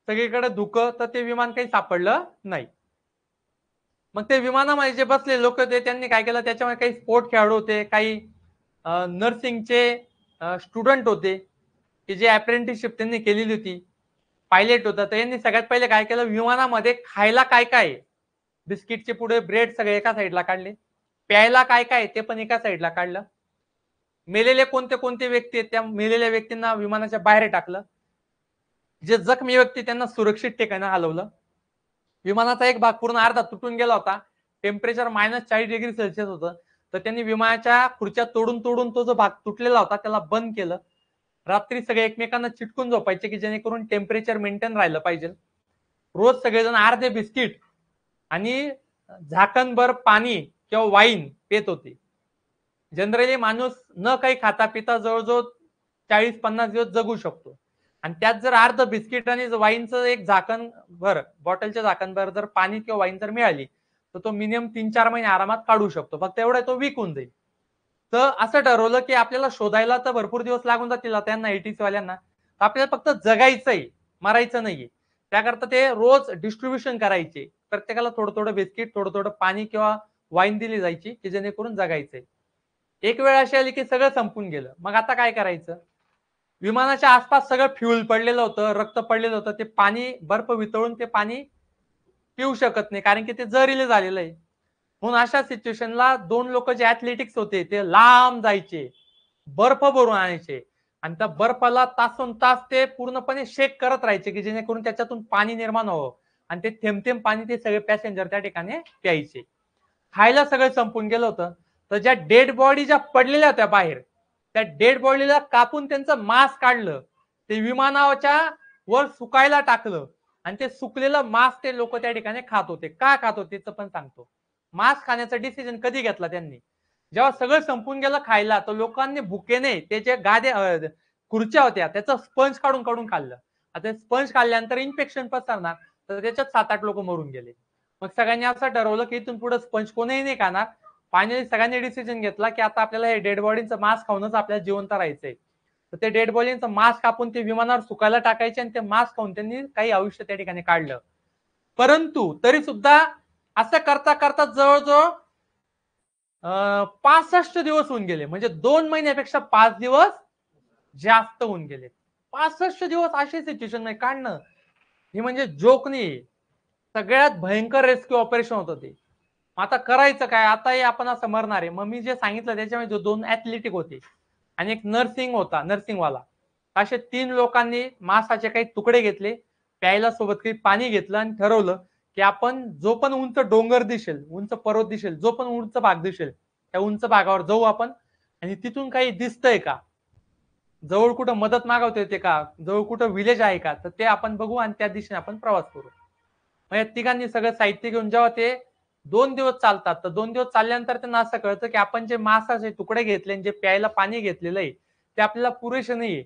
सगळीकडे धुकं, तर ते विमान काही सापडलं नाही. मग ते विमानामध्ये जे बसले लोक होते त्यांनी काय केलं, त्याच्यामध्ये काही स्पोर्ट खेळाडू होते, काही नर्सिंगचे स्टुडंट होते की जे अप्रेंटिसशिप त्यांनी केलेली होती, पायलट होता. तर यांनी सगळ्यात पहिले काय केलं, विमानामध्ये खायला काय काय, बिस्किटचे पुढे ब्रेड सगळे एका साईडला काढले, प्यायला काय काय ते पण एका साईडला काढलं, मेलेले कोणते कोणते व्यक्ती आहेत त्या मेलेल्या व्यक्तींना विमानाच्या बाहेर टाकलं, जे जखमी व्यक्ती त्यांना सुरक्षित ठिकाणी हलवलं. विमानाचा एक भाग पूर्ण अर्धा तुटून गेला होता, टेम्परेचर -40°C होतं, तर त्यांनी विमानाच्या खुर्च्या तोडून तोडून तो जो भाग तुटलेला होता त्याला बंद केलं. रात्री सगळे एकमेकांना चिटकून झोपायचे की जेणेकरून टेम्परेचर मेंटेन राहिलं पाहिजे. रोज सगळेजण अर्धे बिस्किट आणि झाकणभर पाणी किंवा वाईन पेत होते. जनरली माणूस न काही खाता पिता जवळजवळ 40-50 दिवस जगू शकतो, आणि त्यात जर अर्ध बिस्किट आणि वाईनचं एक झाकण भर, बॉटलच्या झाकणभर जर पाणी किंवा वाईन जर मिळाली तर तो मिनिमम 3-4 महिने आरामात काढू शकतो, फक्त एवढा तो वीक होऊन जाईल. तर असं ठरवलं की आपल्याला शोधायला तर भरपूर दिवस लागून जातील त्यांना, एटीसी वाल्यांना, आपल्याला फक्त जगायचंय, मरायचं नाहीये. त्याकरता ते रोज डिस्ट्रीब्युशन करायचे, प्रत्येकाला थोडं थोडं बिस्किट, थोडं थोडं पाणी किंवा वाईन दिली जायची की जेणेकरून जगायचंय. एक वेळ अशी आली की सगळं संपून गेलं, मग आता काय करायचं. विमानाच्या आसपास सगळं फ्युल पडलेलं होतं, रक्त पडलेलं होतं, ते पाणी बर्फ वितळून ते पाणी पिऊ शकत नाही कारण की ते जहरीले झालेलं आहे. म्हणून अशा सिच्युएशनला दोन लोक जे ऍथलेटिक्स होते ते लांब जायचे, बर्फ भरून आणायचे, आणि त्या बर्फाला तासन तास ते पूर्णपणे शेक करत राहायचे की जेणेकरून त्याच्यातून पाणी निर्माण व्हावं, आणि ते थेंब थेंब पाणी ते सगळे पॅसेंजर त्या ठिकाणी प्यायचे. खायला सगळं संपून गेलं होतं. तर ज्या डेड बॉडी ज्या पडलेल्या होत्या बाहेर, त्या डेड बॉडीला कापून त्यांचं मांस काढलं, ते विमानाच्या वर सुकायला टाकलं, आणि ते सुकलेलं मांस ते लोक त्या ठिकाणी खात होते. का खात होते ते पण सांगतो. मांस खाण्याचा डिसिजन कधी घेतला त्यांनी, जेव्हा सगळं संपून गेलं खायला, तर लोकांनी भुकेने ते जे खुर्च्या होत्या त्याचं स्पंज काढून काढून खाल्लं. आता स्पंज खाल्ल्यानंतर इन्फेक्शन पसरणार, तर त्याच्यात 7-8 लोक मरून गेले. मग सगळ्यांनी असं ठरवलं की इथून पुढे स्पंज कोणीही नाही खाणार. फायनली सगळ्यांनी डिसिजन घेतला की आता आपल्याला हे डेड बॉडीचं मांस खाऊनच आपल्याला जिवंत राहायचंय. तर ते डेड बॉडीचं मांस कापून ते विमानावर सुकायला टाकायचे, आणि ते मांस खाऊन त्यांनी काही आयुष्य त्या ठिकाणी काढलं. परंतु तरी सुद्धा असं करता करता जवळजवळ 65 दिवस होऊन गेले, म्हणजे 2 महिन्यापेक्षा 5 दिवस जास्त होऊन गेले. 65 दिवस अशी सिच्युएशन मध्ये काढणं ही म्हणजे जोक नाही, सगळ्यात भयंकर रेस्क्यू ऑपरेशन होतं ते. आता करायचं काय, आताही आपण असं मरणार आहे. मग मी जे सांगितलं त्याच्यामध्ये 2 ऍथलेटिक होते आणि एक नर्सिंग होता, नर्सिंगवाला, असे 3 लोकांनी मांसाचे काही तुकडे घेतले, प्यायला सोबत काही पाणी घेतलं, आणि ठरवलं की आपण जो पण उंच डोंगर दिसेल, उंच पर्वत दिसेल, जो पण उंच भाग दिसेल त्या उंच भागावर जाऊ आपण, आणि तिथून काही दिसतंय का, जवळ कुठं मदत मागवता येते का, जवळ कुठं विलेज आहे का, तर ते आपण बघू आणि त्या दिशेने आपण प्रवास करू. मग या तिघांनी सगळं साहित्य घेऊन जेव्हा ते 2 दिवस चालतात. तर 2 दिवस चालल्यानंतर त्यांना असं कळतं की आपण जे मांसाचे तुकडे घेतले, जे प्यायला पाणी घेतलेलं आहे ते आपल्याला पुरेसे नाहीये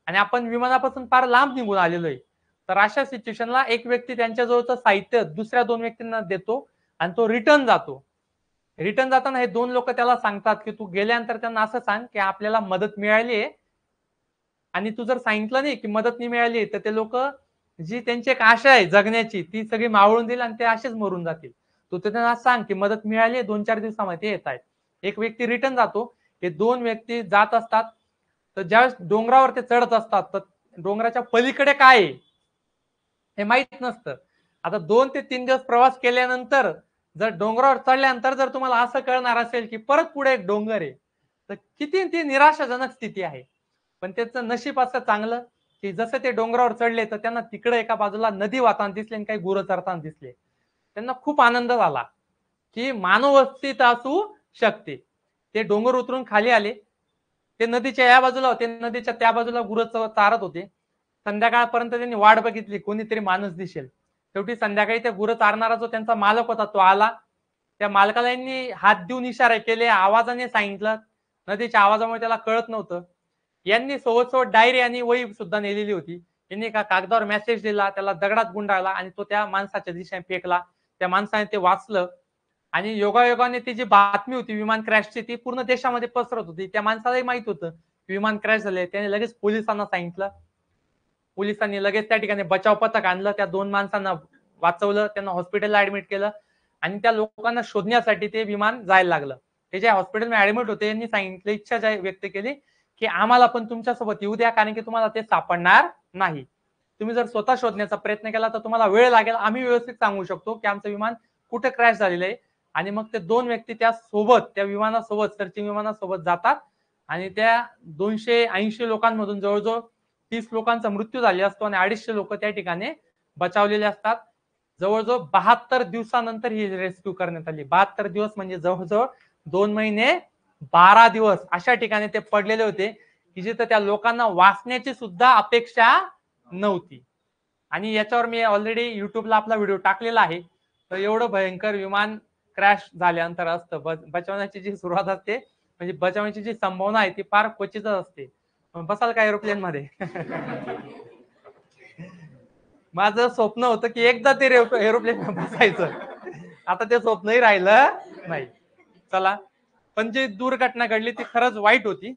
आणि आपण विमानापासून फार लांब निघून आलेलो आहे. तर अशा सिच्युएशनला एक व्यक्ती त्यांच्याजवळचं साहित्य दुसऱ्या 2 व्यक्तींना देतो आणि तो रिटर्न जातो. रिटर्न जाताना हे 2 लोक त्याला सांगतात की तू गेल्यानंतर त्यांना असं सांग की आपल्याला मदत मिळाली आहे आणि तू जर सांगितलं नाही की मदत नाही मिळाली तर ते लोक जी त्यांची एक आशा आहे जगण्याची ती सगळी मावळून देईल आणि ते असेच मरून जातील. तू त्यांना सांग की मदत मिळाली 2-4 दिवसामध्ये येत आहेत. एक व्यक्ती रिटर्न जातो. हे 2 व्यक्ती जात असतात. तर ज्यावेळेस डोंगरावर ते चढत असतात तर डोंगराच्या पलीकडे काय आहे हे माहित नसतं. आता 2 ते 3 दिवस प्रवास केल्यानंतर जर डोंगरावर चढल्यानंतर जर तुम्हाला असं कळणार असेल की परत पुढे एक डोंगर आहे तर किती ती निराशाजनक स्थिती आहे. पण त्याचं नशीब असं चांगलं की जसं ते डोंगरावर चढले तर त्यांना तिकडे एका बाजूला नदी वाहताना दिसली आणि काही गुरं चरताना दिसले. त्यांना खूप आनंद झाला की मानव अस्तित्व असू शकते. ते डोंगर उतरून खाली आले. ते नदीच्या या बाजूला होते, नदीच्या त्या बाजूला गुरं चारत होते. संध्याकाळपर्यंत त्यांनी वाट बघितली कोणीतरी माणूस दिसेल. शेवटी संध्याकाळी ते गुरं चारणारा जो त्यांचा मालक होता तो आला. त्या मालकाला यांनी हात देऊन इशारे केले, आवाजाने सांगितलं. नदीच्या आवाजामुळे त्याला कळत नव्हतं. यांनी सोबत डायरी आणि वही सुद्धा नेलेली होती. यांनी एका कागदावर मेसेज दिला, त्याला दगडात गुंडाळला आणि तो त्या माणसाच्या दिशेने फेकला. त्या माणसाने ते वाचलं आणि योगायोगाने ती जी बातमी होती विमान क्रॅशची ती पूर्ण देशामध्ये पसरत होती. त्या माणसालाही माहित होतं विमान क्रॅश झाले. त्याने लगेच पोलिसांना सांगितलं. पोलिसांनी लगेच त्या ठिकाणी बचाव पथक आणलं. त्या 2 माणसांना वाचवलं, त्यांना हॉस्पिटलला ऍडमिट केलं आणि त्या लोकांना शोधण्यासाठी ते विमान जायला लागलं. ते जे हॉस्पिटलमध्ये ऍडमिट होते यांनी सांगितलं, इच्छा व्यक्त केली की आम्हाला पण तुमच्यासोबत येऊ द्या कारण की तुम्हाला ते सापडणार नाही. तुम्ही जर स्वतः शोधण्याचा प्रयत्न केला तर तुम्हाला वेळ लागेल. आम्ही व्यवस्थित सांगू शकतो की आमचं विमान कुठे क्रॅश झालेलं आहे. आणि मग ते 2 व्यक्ती त्या विमानासोबत सर्चिंग विमानासोबत जातात आणि त्या 280 लोकांमधून जवळजवळ 30 लोकांचा मृत्यू झाला असतो आणि 250 लोक त्या ठिकाणी बचावलेले असतात. जवळजवळ 72 दिवसानंतर ही रेस्क्यू करण्यात आली. 72 दिवस म्हणजे जवळजवळ 2 महिने 12 दिवस अशा ठिकाणी ते पडलेले होते की जिथे त्या लोकांना वाचण्याची सुद्धा अपेक्षा नव्हती. आणि याच्यावर मी ऑलरेडी युट्यूबला आपला व्हिडिओ टाकलेला आहे. तर एवढं भयंकर विमान क्रॅश झाल्यानंतर असतं. बचावण्याची जी सुरुवात असते म्हणजे बचावण्याची जी संभावना आहे ती फार क्वचितच असते. बसाल का एरोप्लेन मध्ये? माझं स्वप्न होतं की एकदा ते एरोप्लेन बसायचं. आता ते स्वप्नही राहिलं नाही. चला, पण जी दुर्घटना घडली ती खरंच वाईट होती.